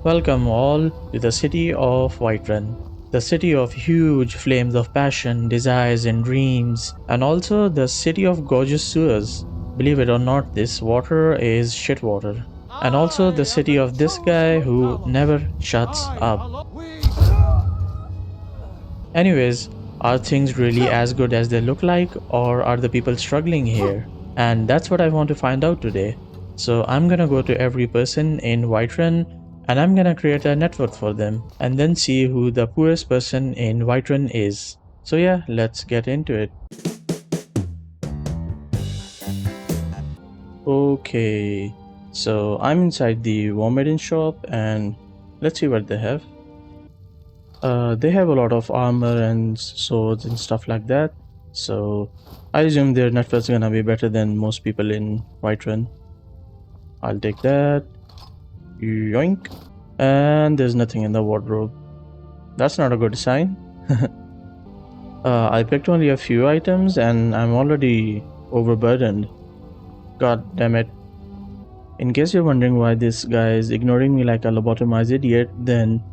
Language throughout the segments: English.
Welcome all to the city of Whiterun, the city of huge flames of passion, desires, and dreams, and also the city of gorgeous sewers. Believe it or not, this water is shit water. And also the city of this guy who never shuts up. Anyways, are things really as good as they look like, or are the people struggling here? And that's what I want to find out today. So I'm gonna go to every person in Whiterun and I'm gonna create a network for them and then see who the poorest person in Whiterun is. So yeah, let's get into it. Okay, so I'm inside the Warmaiden shop and let's see what they have. They have a lot of armor and swords and stuff like that. So I assume their network's gonna be better than most people in Whiterun. I'll take that. Yoink. And there's nothing in the wardrobe. That's not a good sign. I picked only a few items and I'm already overburdened. God damn it. In case you're wondering why this guy is ignoring me like a lobotomized idiot, then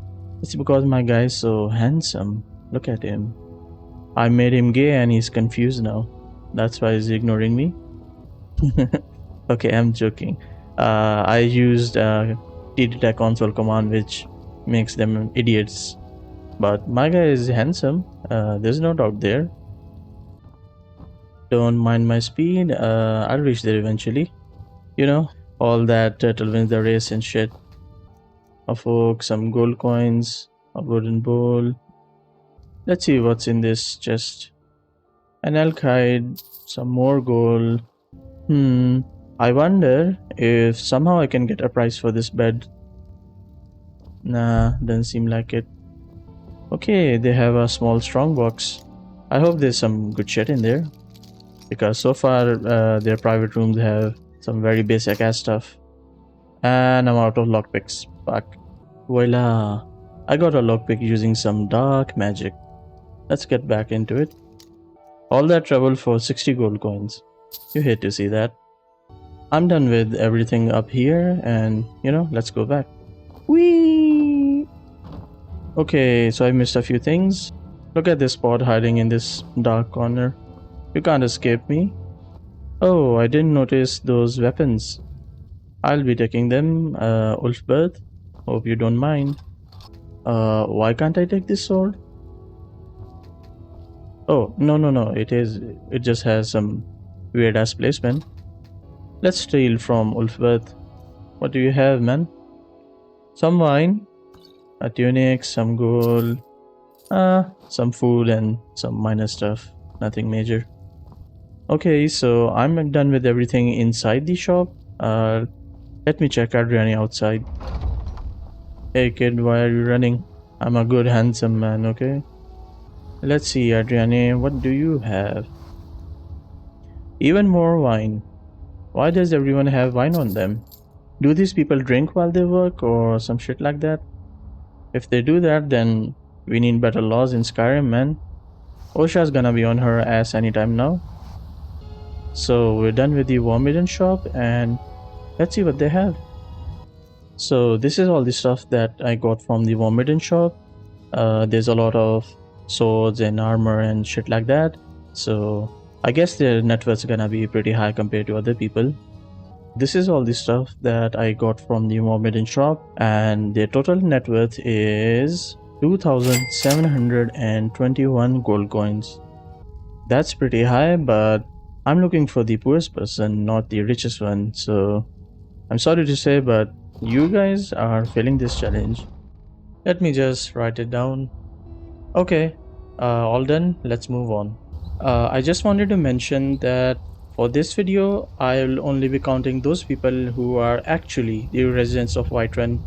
it's because my guy is so handsome. Look at him. I made him gay and he's confused now. That's why he's ignoring me. Okay, I'm joking. I used TTTech console command which makes them idiots. But my guy is handsome. There's no doubt there. Don't mind my speed. I'll reach there eventually. You know, all that turtle wins the race and shit. A fork, some gold coins, a wooden bowl. Let's see what's in this chest. An elk hide, some more gold. I wonder if somehow I can get a price for this bed. Nah, doesn't seem like it. Okay, they have a small strong box. I hope there's some good shit in there. Because so far their private rooms have some very basic ass stuff. And I'm out of lockpicks. Fuck. Voila. I got a lockpick using some dark magic. Let's get back into it. All that trouble for 60 gold coins. You hate to see that. I'm done with everything up here and, let's go back. Whee! Okay, so I missed a few things. Look at this spot hiding in this dark corner. You can't escape me. Oh, I didn't notice those weapons. I'll be taking them, Ulfbert. Hope you don't mind. Why can't I take this sword? Oh, no, it just has some weird ass placement. Let's steal from Ulfbert. What do you have, man? Some wine, a tunic, some gold, some food and some minor stuff. Nothing major. Okay, so I'm done with everything inside the shop. Let me check Adriani outside. Hey kid, why are you running? I'm a good handsome man, okay? Let's see, Adriani, what do you have? Even more wine. Why does everyone have wine on them? Do these people drink while they work or some shit like that? If they do that, then we need better laws in Skyrim, man. Osha's gonna be on her ass anytime now. So we're done with the Warmaiden shop and let's see what they have. So this is all the stuff that I got from the Warmaiden shop. There's a lot of swords and armor and shit like that. So I guess their net worth's gonna be pretty high compared to other people. This is all the stuff that I got from the Warmaiden shop and their total net worth is 2,721 gold coins. That's pretty high, but I'm looking for the poorest person, not the richest one, so I'm sorry to say, but you guys are failing this challenge. Let me just write it down. Okay, all done, let's move on. I just wanted to mention that for this video, I'll only be counting those people who are actually the residents of Whiterun.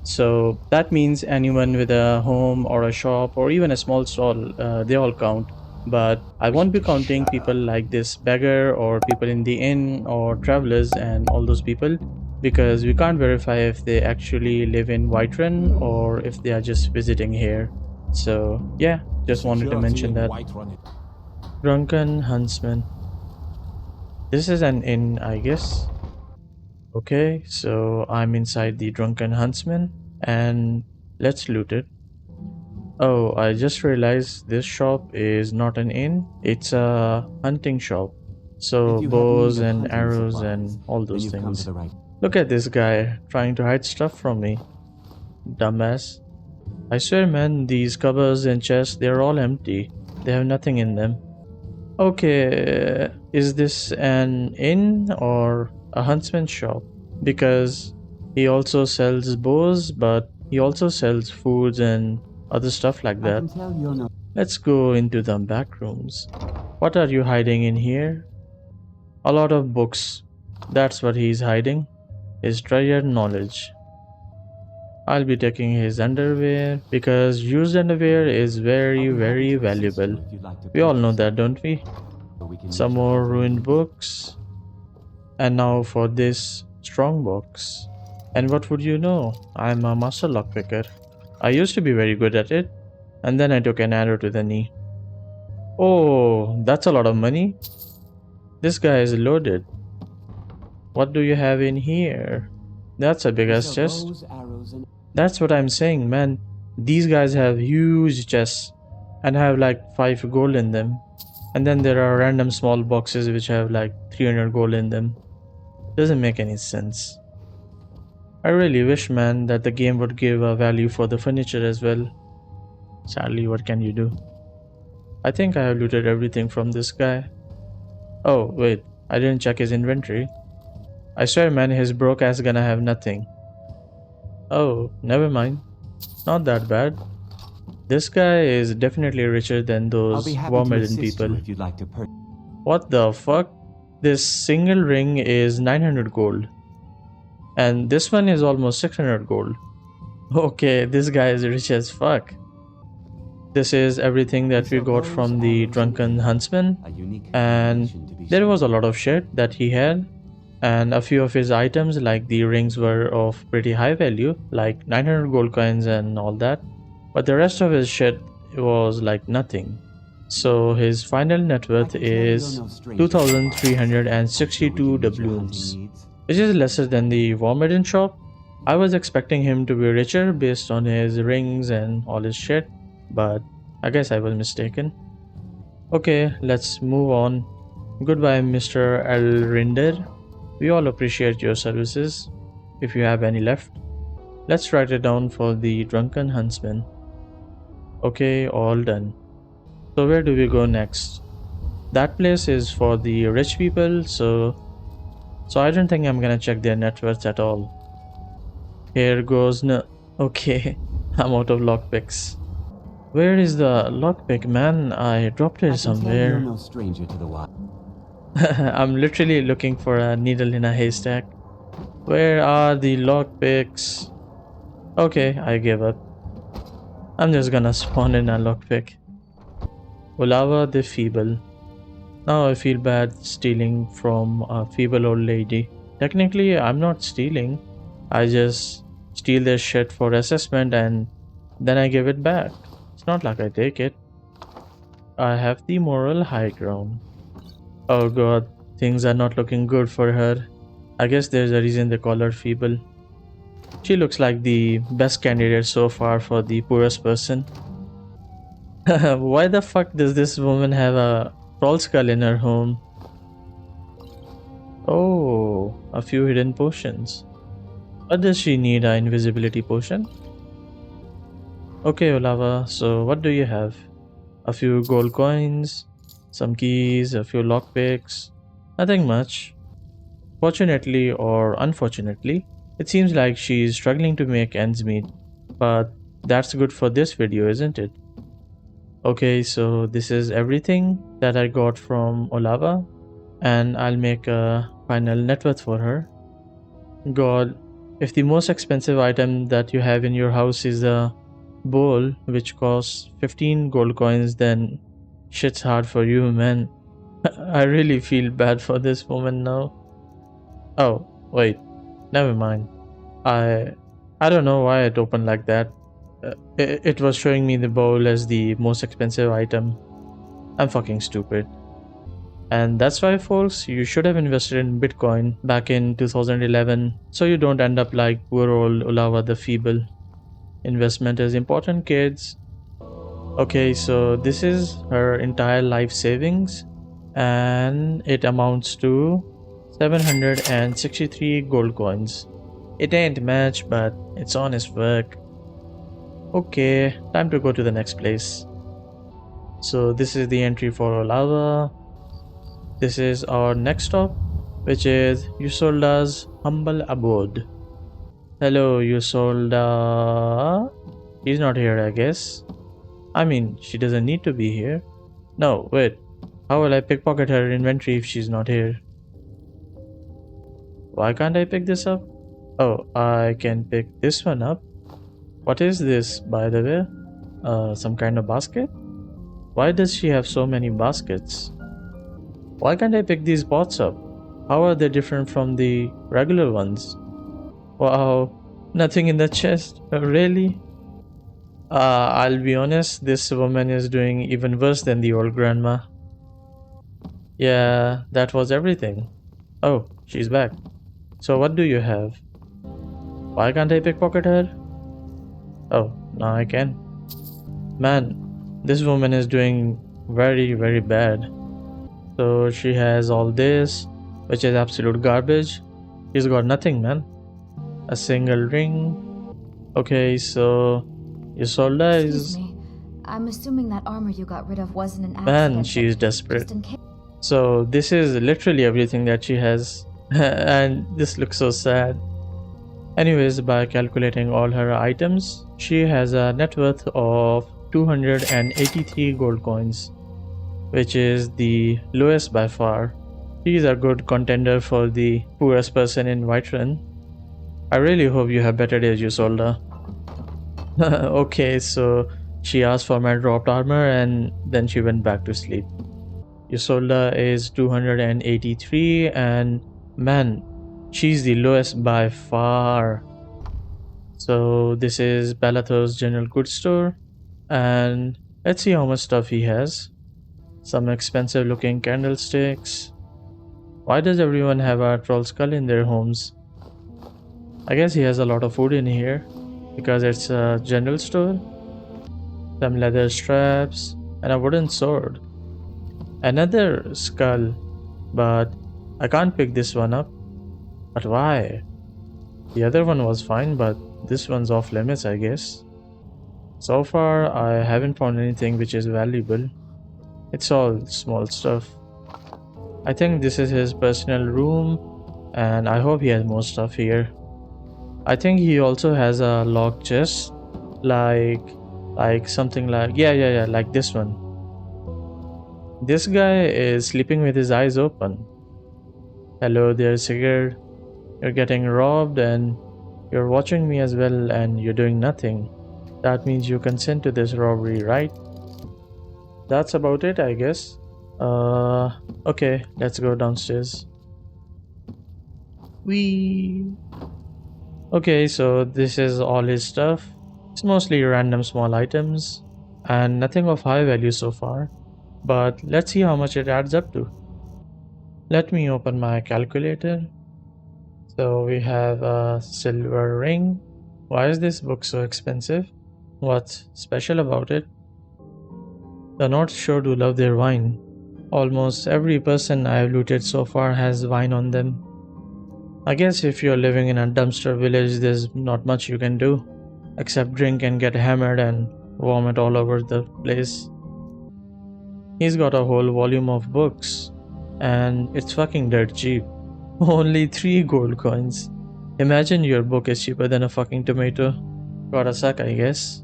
So that means anyone with a home or a shop or even a small stall, they all count. But I won't be counting people like this beggar or people in the inn or travelers and all those people, because we can't verify if they actually live in Whiterun or if they are just visiting here. So yeah, just wanted to mention that. Drunken Huntsman. This is an inn, I guess. Okay, so I'm inside the Drunken Huntsman and let's loot it. Oh, I just realized this shop is not an inn, it's a hunting shop. So, If you have need bows of and hunting arrows supplies, and all then those you've come to things. the right. Look at this guy trying to hide stuff from me. Dumbass. I swear, man, these cupboards and chests, they're all empty. They have nothing in them. Okay, is this an inn or a huntsman shop? Because he also sells bows, but he also sells foods and other stuff like I that. can tell you're no. Let's go into the back rooms. What are you hiding in here? A lot of books. That's what he's hiding. His treasured knowledge. I'll be taking his underwear because used underwear is very, I'll be happy very to assist you valuable. if you'd like to We all know purchase that, don't we? so we can Some meet your more hunting ruined needs. books. And now for this strong box. And what would you know? I'm a master lockpicker. I used to be very good at it, and then I took an arrow to the knee. Oh, that's a lot of money. This guy is loaded. What do you have in here? That's a big We ass sell chest. bows, arrows, and That's what I'm saying, man. These guys have huge chests and have like 5 gold in them. And then there are random small boxes which have like 300 gold in them. Doesn't make any sense. I really wish, man, that the game would give a value for the furniture as well. Sadly, what can you do? I think I have looted everything from this guy. Oh, wait, I didn't check his inventory. I swear, man, his broke ass gonna have nothing. Oh, never mind. Not that bad. This guy is definitely richer than I'll be those happy to Warmaden assist people. you if you'd like to purchase. What the fuck? This single ring is 900 gold. And this one is almost 600 gold. Okay, this guy is rich as fuck. This is everything that we got from the drunken huntsman, A unique and combination, to be there sure. was a lot of shit that he had, and a few of his items like the rings were of pretty high value, like 900 gold coins and all that, but the rest of his shit was like nothing. So his final net I worth can tell you're is no stranger to supplies, so we can 2362 meet your doubloons, hunting needs. which is lesser than the Warmaden shop. I was expecting him to be richer based on his rings and all his shit, but I guess I was mistaken. Okay, let's move on. Goodbye, Mr. Elrinder. We all appreciate your services, if you have any left. Let's write it down for the drunken huntsman. Okay, all done. So where do we go next? That place is for the rich people, so I don't think I'm gonna check their net worth at all. Here goes no. Okay, I'm out of lockpicks. Where is the lockpick, man? I dropped I it can tell you're somewhere. no stranger to the wild. I'm literally looking for a needle in a haystack. Where are the lockpicks? Okay, I give up. I'm just gonna spawn in a lockpick. Olava the Feeble. Now I feel bad stealing from a feeble old lady. Technically, I'm not stealing. I just steal their shit for assessment and then I give it back. It's not like I take it. I have the moral high ground. Oh god, things are not looking good for her. I guess there's a reason they call her feeble. She looks like the best candidate so far for the poorest person. Why the fuck does this woman have a troll skull in her home? Oh, a few hidden potions. What does she need, an invisibility potion? Okay, Olava, so what do you have? A few gold coins, some keys, a few lockpicks. Nothing much. Fortunately or unfortunately, it seems like she's struggling to make ends meet. But that's good for this video, isn't it? Okay, so this is everything that I got from Olava, and I'll make a final net worth for her. God, if the most expensive item that you have in your house is a bowl which costs 15 gold coins, then shit's hard for you, man. I really feel bad for this woman now. Oh, wait, never mind. I don't know why it opened like that. It was showing me the bowl as the most expensive item. I'm fucking stupid. And that's why, folks, you should have invested in Bitcoin back in 2011 so you don't end up like poor old Olava the Feeble. Investment is important, kids. Okay, so this is her entire life savings, and it amounts to 763 gold coins. It ain't much, but it's honest work. Okay, time to go to the next place. So this is the entry for lava. This is our next stop, which is Yusolda's humble abode. Hello, Yusolda. She's not here, I guess. I mean, she doesn't need to be here. No, wait. How will I pickpocket her inventory if she's not here? Why can't I pick this up? Oh, I can pick this one up. What is this, by the way? Some kind of basket? Why does she have so many baskets? Why can't I pick these pots up? How are they different from the regular ones? Wow, nothing in the chest. Really? I'll be honest, this woman is doing even worse than the old grandma. Yeah, that was everything. Oh, she's back. So what do you have? Why can't I pickpocket her? Oh, now I can. Man, this woman is doing very, very bad. So she has all this, which is absolute garbage. She's got nothing, man. A single ring. Okay, so Isolda Excuse is... me. I'm assuming that armor you got rid of wasn't an accident. Man, but she's desperate. just in case. So this is literally everything that she has. And this looks so sad. Anyways, by calculating all her items, she has a net worth of 283 gold coins, which is the lowest by far. She is a good contender for the poorest person in Whiterun. I really hope you have better days, Yusolda. Okay, so she asked for my dropped armor and then she went back to sleep. Yusolda is 283 and man, she's the lowest by far. So this is Bellator's general goods store and let's see how much stuff he has. Some expensive looking candlesticks. Why does everyone have a troll skull in their homes? I guess he has a lot of food in here because it's a general store. Some leather straps and a wooden sword. Another skull, but I can't pick this one up. But why? The other one was fine, but this one's off limits, I guess. So far, I haven't found anything which is valuable. It's all small stuff. I think this is his personal room, and I hope he has more stuff here. I think he also has a locked chest, like something like like this one. This guy is sleeping with his eyes open. Hello there, Sigurd. You're getting robbed and you're watching me as well and you're doing nothing. That means you consent to this robbery, right? That's about it, I guess. Okay, let's go downstairs. Okay, so this is all his stuff. It's mostly random small items and nothing of high value so far. But let's see how much it adds up to. Let me open my calculator. So we have a silver ring. Why is this book so expensive? What's special about it? The North sure do love their wine. Almost every person I've looted so far has wine on them. I guess if you're living in a dumpster village, there's not much you can do except drink and get hammered and vomit all over the place. He's got a whole volume of books and it's fucking dirt cheap. Only 3 gold coins. Imagine your book is cheaper than a fucking tomato. Gotta suck, I guess.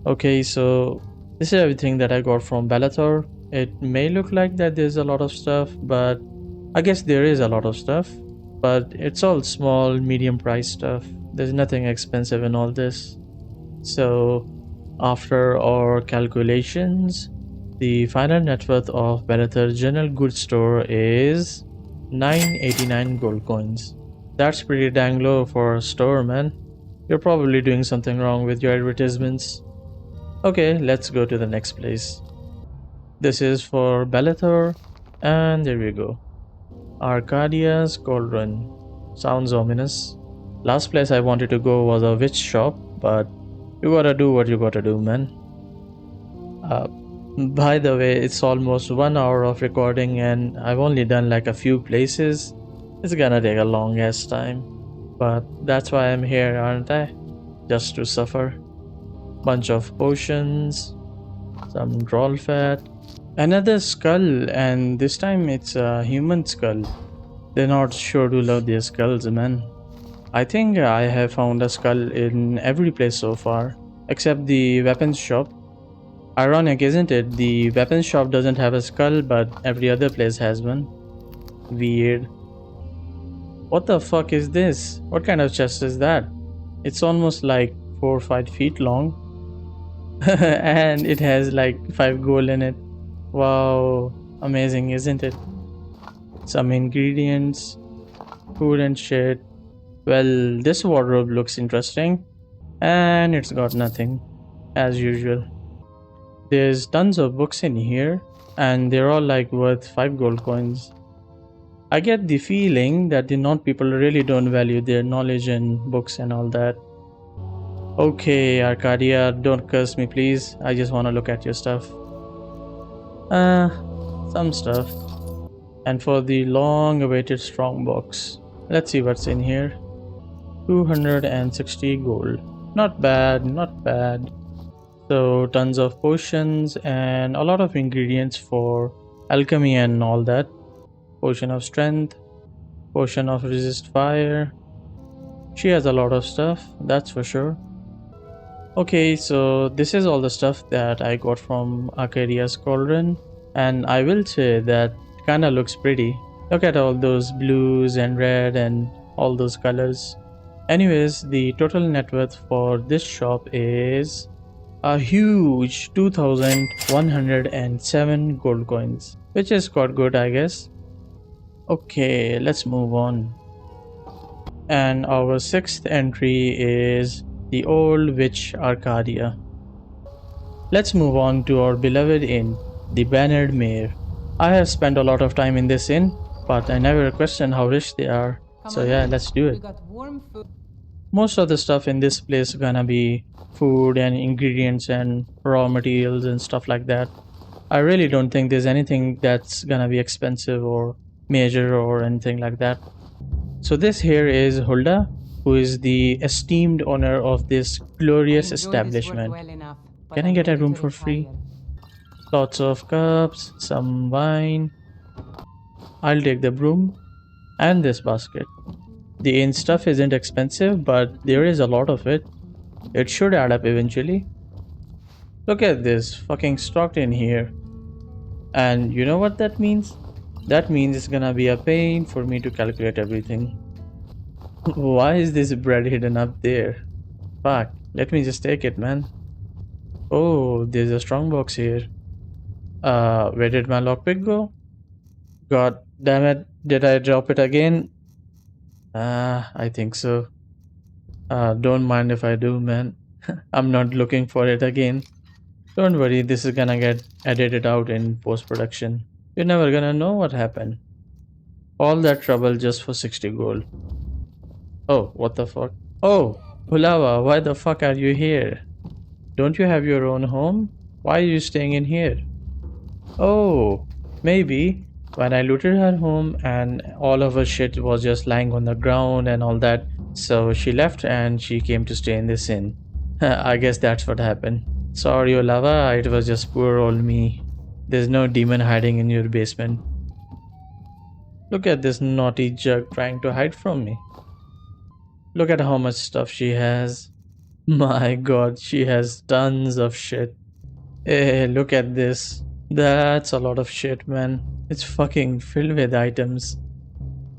Okay, so this is everything that I got from Bellator. It may look like that there's a lot of stuff, but I guess there is a lot of stuff. But it's all small, medium price stuff. There's nothing expensive in all this. So after our calculations, the final net worth of Bellator's general goods store is 989 gold coins. That's pretty dang low for a store, man. You're probably doing something wrong with your advertisements. Okay, let's go to the next place. This is for Bellator, and there we go. Arcadia's Cauldron. Sounds ominous. Last place I wanted to go was a witch shop, but You gotta do what you gotta do, man. Uh, by the way, it's almost 1 hour of recording and I've only done like a few places. It's gonna take a long ass time. But that's why I'm here, aren't I? Just to suffer. Bunch of potions, some troll fat, another skull, and this time it's a human skull. They're not sure to love their skulls, man. I think I have found a skull in every place so far, except the weapons shop. Ironic, isn't it? The weapons shop doesn't have a skull, but every other place has one. Weird. What the fuck is this? What kind of chest is that? It's almost like 4 or 5 feet long. And it has like 5 gold in it. Wow, amazing, isn't it? Some ingredients, food and shit. Well, this wardrobe looks interesting, and it's got nothing, as usual. There's tons of books in here, and they're all like worth 5 gold coins. I get the feeling that the North people really don't value their knowledge and books and all that. Okay, Arcadia, don't curse me please. I just want to look at your stuff. Some stuff. And for the long-awaited strong box, let's see what's in here. 260 gold. Not bad, not bad. So tons of potions and a lot of ingredients for alchemy and all that. Potion of strength, potion of resist fire. She has a lot of stuff, that's for sure. Okay, so this is all the stuff that I got from Arcadia's Cauldron, and I will say that it kinda looks pretty. Look at all those blues and red and all those colors. Anyways, the total net worth for this shop is a huge 2107 gold coins, which is quite good, I guess. Okay, let's move on. And our 6th entry is the Old Witch Arcadia. Let's move on to our beloved inn, the Bannered Mare. I have spent a lot of time in this inn, but I never questioned how rich they are. So yeah, let's do it. Most of the stuff in this place is gonna be food and ingredients and raw materials and stuff like that. I really don't think there's anything that's gonna be expensive or major or anything like that. So this here is Hulda, who is the esteemed owner of this glorious establishment. Can I get a room for free? Lots of cups, some wine. I'll take the broom and this basket. The inn stuff isn't expensive, but there is a lot of it. It should add up eventually. Look at this, fucking stocked in here. And you know what that means? That means it's gonna be a pain for me to calculate everything. Why is this bread hidden up there? Fuck, let me just take it, man. Oh, there's a strong box here. Where did my lockpick go? God damn it, did I drop it again? I think so. Don't mind if I do, man. I'm not looking for it again. Don't worry, this is gonna get edited out in post-production. You're never gonna know what happened. All that trouble just for 60 gold. Oh, what the fuck? Oh, Hulawa, why the fuck are you here? Don't you have your own home? Why are you staying in here? Oh, maybe when I looted her home and all of her shit was just lying on the ground and all that, so she left and she came to stay in this inn. I guess that's what happened. Sorry, Olava, it was just poor old me. There's no demon hiding in your basement. Look at this naughty jug trying to hide from me. Look at how much stuff she has. My god, she has tons of shit. Hey, look at this. That's a lot of shit, man. It's fucking filled with items.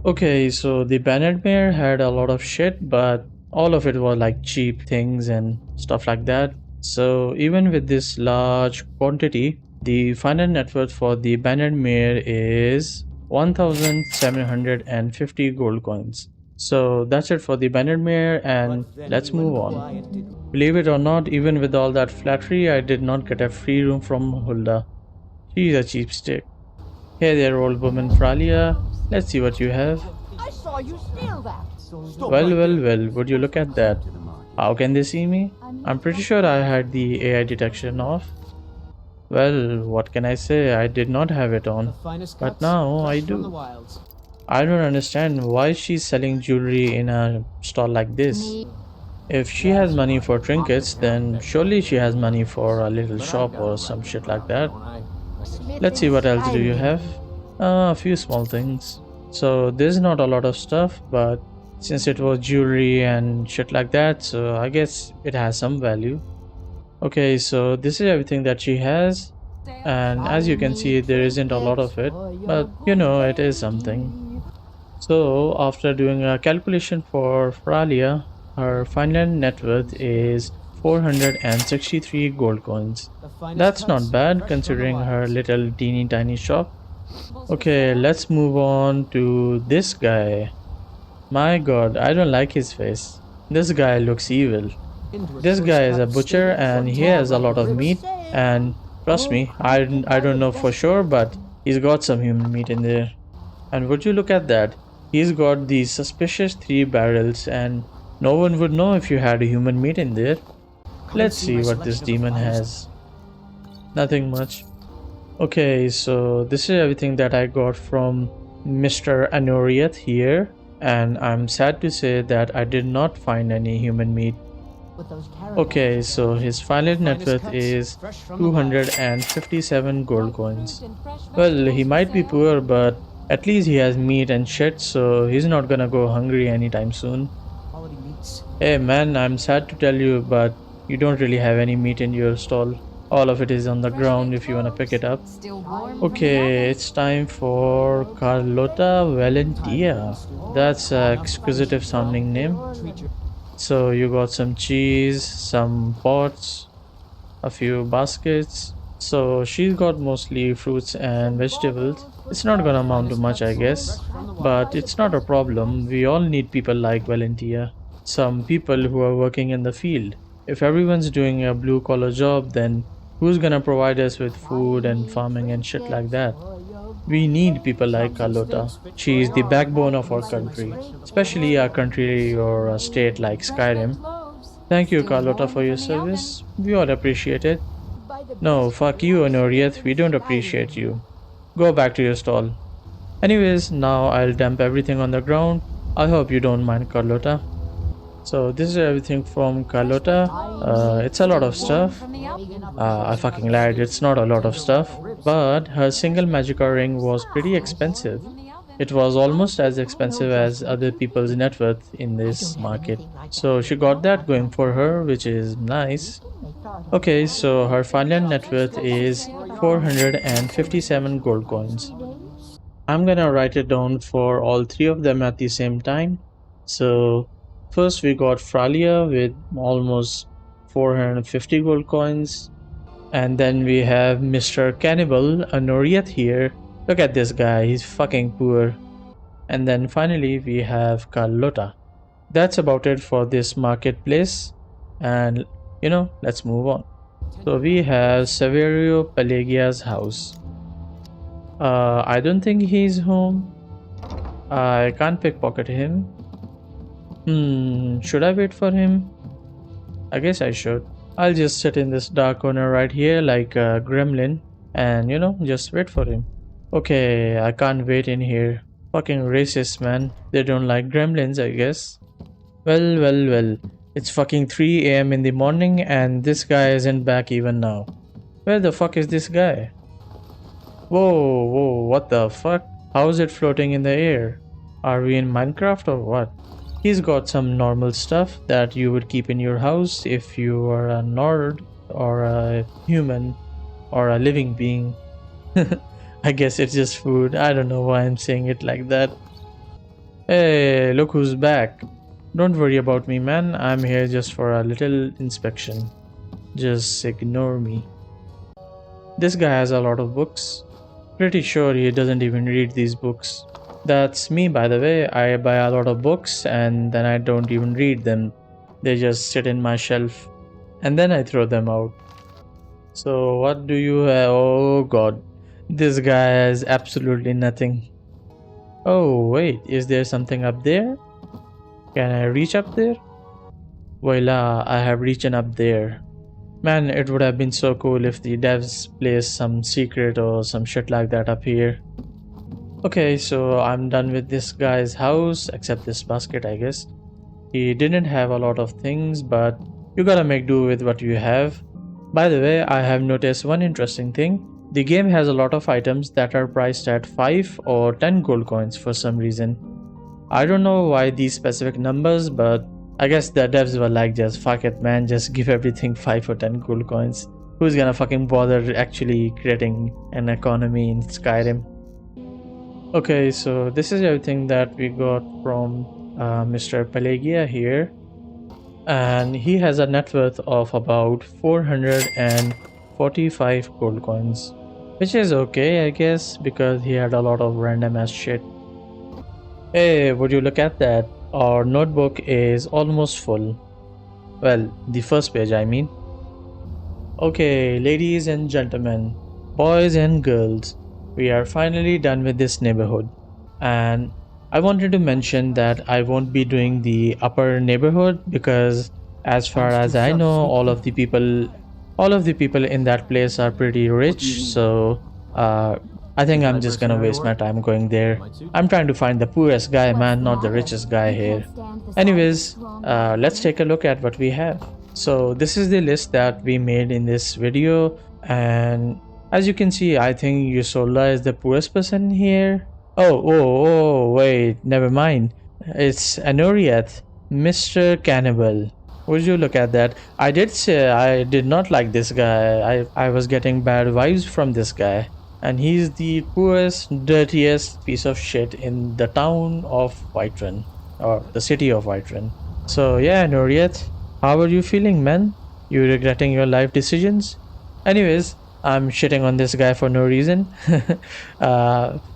Okay, so the Bannered Mare had a lot of shit, but all of it was like cheap things and stuff like that. So even with this large quantity, the final net worth for the Bannered Mare is 1750 gold coins. So that's it for the Bannered Mare, and let's move on. Believe it or not, even with all that flattery, I did not get a free room from Hulda. She's a cheapstick. Hey there, old woman Fralia. Let's see what you have. I saw you steal that. Well, would you look at that? How can they see me? I'm pretty sure I had the AI detection off. Well, what can I say? I did not have it on. But now I do. I don't understand why she's selling jewelry in a stall like this. If she has money for trinkets, then surely she has money for a little shop or some shit like that. Let's see what else do you have. A few small things. So there's not a lot of stuff, but since it was jewelry and shit like that, so I guess it has some value. Okay, so this is everything that she has, and as you can see, there isn't a lot of it, but you know, it is something. So after doing a calculation for Fralia, her final net worth is 463 gold coins. That's not bad considering her little teeny tiny shop. Okay, let's move on to this guy. My god, I don't like his face. This guy looks evil. This guy is a butcher and he has a lot of meat, and trust me, I don't know for sure, but he's got some human meat in there. And would you look at that? He's got these suspicious 3 barrels, and no one would know if you had a human meat in there. Let's see what this demon has. Nothing much. Okay, so this is everything that I got from Mr. Anoriath here, and I'm sad to say that I did not find any human meat. Okay, so his final net worth is 257 gold coins. Well, he might be poor, but at least he has meat and shit, so he's not gonna go hungry anytime soon. Hey man, I'm sad to tell you, but you don't really have any meat in your stall. All of it is on the ground if you wanna pick it up. Okay, it's time for Carlota Valentia. That's an exquisite sounding name. So you got some cheese, some pots, a few baskets. So she's got mostly fruits and vegetables. It's not gonna amount to much, I guess, but it's not a problem. We all need people like Valentia. Some people who are working in the field. If everyone's doing a blue collar job, then who's gonna provide us with food and farming and shit like that? We need people like Carlota. She is the backbone of our country, especially a country or a state like Skyrim. Thank you, Carlota, for your service. We all appreciate it. No, fuck you, Honoriath. We don't appreciate you. Go back to your stall. Anyways, now I'll dump everything on the ground. I hope you don't mind, Carlota. So this is everything from Carlota. It's a lot of stuff. I fucking lied, it's not a lot of stuff. But her single magica ring was pretty expensive. It was almost as expensive as other people's net worth in this market. So she got that going for her, which is nice. Okay, so her final net worth is 457 gold coins. I'm gonna write it down for all 3 of them at the same time. So first we got Fralia with almost 450 gold coins. And then we have Mr. Cannibal Anoriath here. Look at this guy, he's fucking poor. And then finally we have Carlota. That's about it for this marketplace. And you know, let's move on. So we have Saverio Pelagia's house. I don't think he's home. I can't pickpocket him. Should I wait for him? I guess I should. I'll just sit in this dark corner right here like a gremlin and you know, just wait for him. Okay, I can't wait in here. Fucking racist, man. They don't like gremlins, I guess. Well. It's fucking 3 a.m. in the morning and this guy isn't back even now. Where the fuck is this guy? Whoa, what the fuck? How is it floating in the air? Are we in Minecraft or what? He's got some normal stuff that you would keep in your house if you are a nerd or a human or a living being. I guess it's just food. I don't know why I'm saying it like that. Hey, look who's back. Don't worry about me, man. I'm here just for a little inspection. Just ignore me. This guy has a lot of books. Pretty sure he doesn't even read these books. That's me, by the way. I buy a lot of books and then I don't even read them. They just sit in my shelf and then I throw them out. So what do you have? Oh god, this guy has absolutely nothing. Oh wait, is there something up there? Can I reach up there? Voila, I have reached up there. Man, it would have been so cool if the devs placed some secret or some shit like that up here. Okay, so I'm done with this guy's house, except this basket, I guess. He didn't have a lot of things, but you gotta make do with what you have. By the way, I have noticed one interesting thing. The game has a lot of items that are priced at 5 or 10 gold coins for some reason. I don't know why these specific numbers, but I guess the devs were like, just fuck it, man, just give everything 5 or 10 gold coins. Who's gonna fucking bother actually creating an economy in Skyrim? Okay, so this is everything that we got from Mr. Pelagia here, and he has a net worth of about 445 gold coins, which is okay, I guess, because he had a lot of random ass shit. Hey, would you look at that? Our notebook is almost full. Well, the first page, I mean. Okay, ladies and gentlemen, boys and girls, we are finally done with this neighborhood. And I wanted to mention that I won't be doing the upper neighborhood because as far as I know, all of the people in that place are pretty rich, so I think I'm just gonna waste my time going there. I'm trying to find the poorest guy, man, not the richest guy here. Anyways, let's take a look at what we have. So this is the list that we made in this video, and as you can see, I think Yusola is the poorest person here. Oh, wait, never mind. It's Anoriath, Mr. Cannibal. Would you look at that? I did say I did not like this guy. I was getting bad vibes from this guy. And he's the poorest, dirtiest piece of shit in the town of Whiterun, or the city of Whiterun. So yeah, Noriet, how are you feeling, man? You regretting your life decisions? Anyways, I'm shitting on this guy for no reason.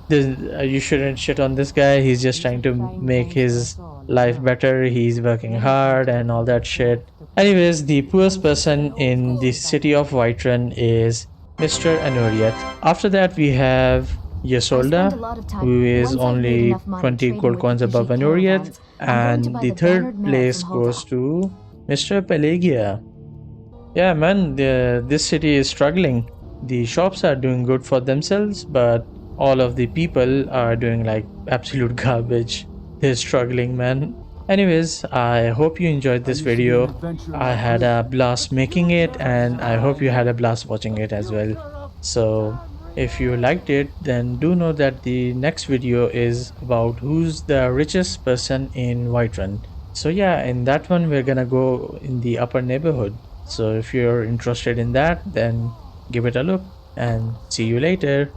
You shouldn't shit on this guy. He's just trying to make his life better. He's working hard and all that shit. Anyways, the poorest person in the city of Whiterun is Mr. Anoriat. After that, we have Yasolda, who is only 20 gold coins above Anoriat, and the third place goes to Mr. Pelagia. Yeah, man, this city is struggling. The shops are doing good for themselves, but all of the people are doing like absolute garbage. They're struggling, man. Anyways, I hope you enjoyed this video. I had a blast making it, and I hope you had a blast watching it as well. So if you liked it, then do know that the next video is about who's the richest person in Whiterun. So yeah, in that one we're gonna go in the upper neighborhood. So if you're interested in that, then give it a look, and see you later.